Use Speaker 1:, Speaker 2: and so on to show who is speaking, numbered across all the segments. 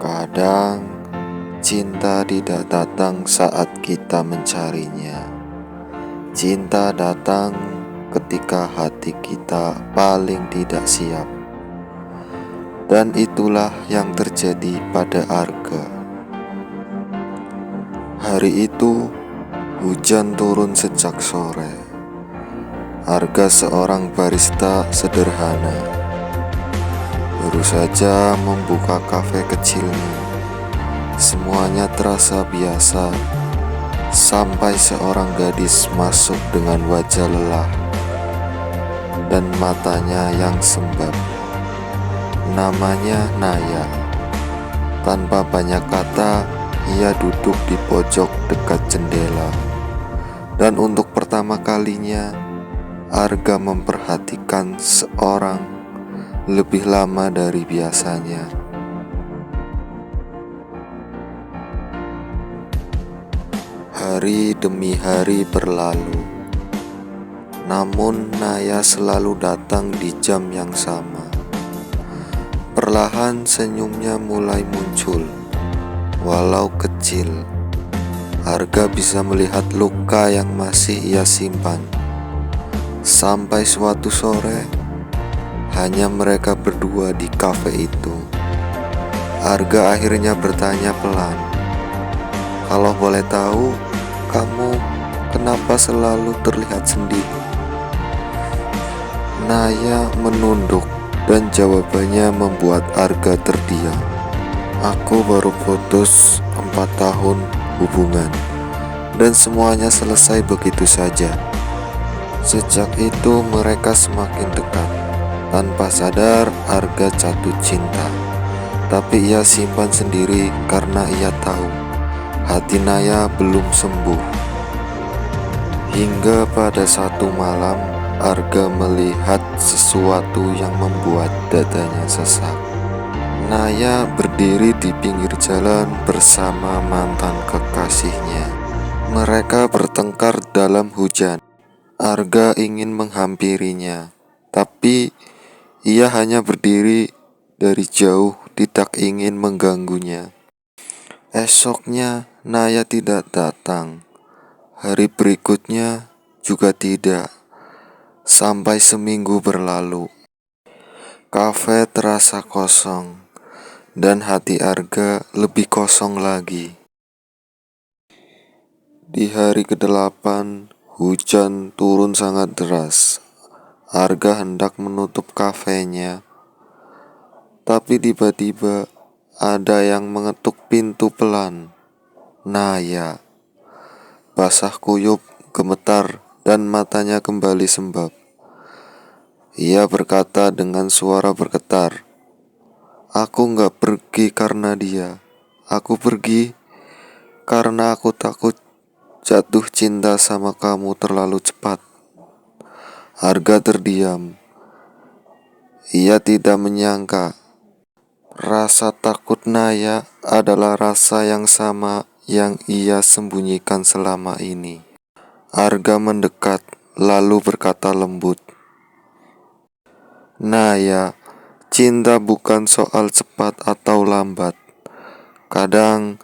Speaker 1: Kadang cinta tidak datang saat kita mencarinya. Cinta datang ketika hati kita paling tidak siap. Dan itulah yang terjadi pada Arga. Hari itu, hujan turun sejak sore. Arga seorang barista sederhana, baru saja membuka kafe kecilnya. Semuanya terasa biasa, sampai seorang gadis masuk dengan wajah lelah dan matanya yang sembab. Namanya Naya. Tanpa banyak kata, ia duduk di pojok dekat jendela. Dan untuk pertama kalinya, Arga memperhatikan seorang lebih lama dari biasanya. Hari demi hari berlalu, namun Naya selalu datang di jam yang sama. Perlahan senyumnya mulai muncul, walau kecil. Arga bisa melihat luka yang masih ia simpan. Sampai suatu sore, hanya mereka berdua di kafe itu. Arga akhirnya bertanya pelan, "Kalau boleh tahu, kamu kenapa selalu terlihat sedih?" Naya menunduk dan jawabannya membuat Arga terdiam. "Aku baru putus 4 tahun hubungan dan semuanya selesai begitu saja." Sejak itu mereka semakin dekat. Tanpa sadar Arga jatuh cinta, tapi ia simpan sendiri karena ia tahu hati Naya belum sembuh. Hingga pada satu malam, Arga melihat sesuatu yang membuat dadanya sesak. Naya berdiri di pinggir jalan bersama mantan kekasihnya. Mereka bertengkar dalam hujan. Arga ingin menghampirinya, tapi ia hanya berdiri dari jauh, tidak ingin mengganggunya. Esoknya, Naya tidak datang. Hari berikutnya juga tidak. Sampai seminggu berlalu, kafe terasa kosong, dan hati Arga lebih kosong lagi. Di hari ke-8, hujan turun sangat deras. Arga hendak menutup kafenya, tapi tiba-tiba ada yang mengetuk pintu pelan. Naya. Basah kuyup, gemetar, dan matanya kembali sembab. Ia berkata dengan suara bergetar, "Aku gak pergi karena dia. Aku pergi karena aku takut jatuh cinta sama kamu terlalu cepat." Arga terdiam. Ia tidak menyangka rasa takut Naya adalah rasa yang sama yang ia sembunyikan selama ini. Arga mendekat, lalu berkata lembut, "Naya, cinta bukan soal cepat atau lambat. Kadang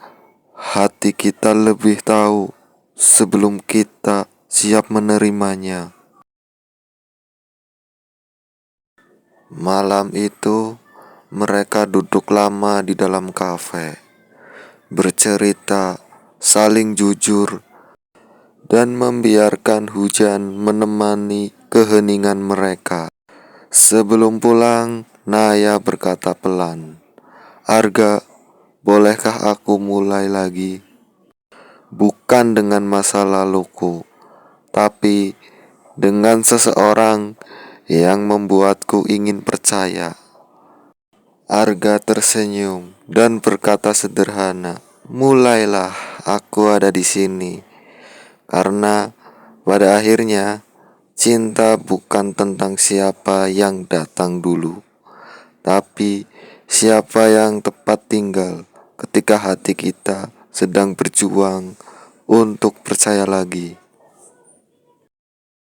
Speaker 1: hati kita lebih tahu sebelum kita siap menerimanya." Malam itu, mereka duduk lama di dalam kafe, bercerita, saling jujur, dan membiarkan hujan menemani keheningan mereka. Sebelum pulang, Naya berkata pelan, "Arga, bolehkah aku mulai lagi? Bukan dengan masa laluku, tapi dengan seseorang yang membuatku ingin percaya." Arga tersenyum dan berkata sederhana, "Mulailah, aku ada di sini." Karena pada akhirnya cinta bukan tentang siapa yang datang dulu, tapi siapa yang tepat tinggal ketika hati kita sedang berjuang untuk percaya lagi.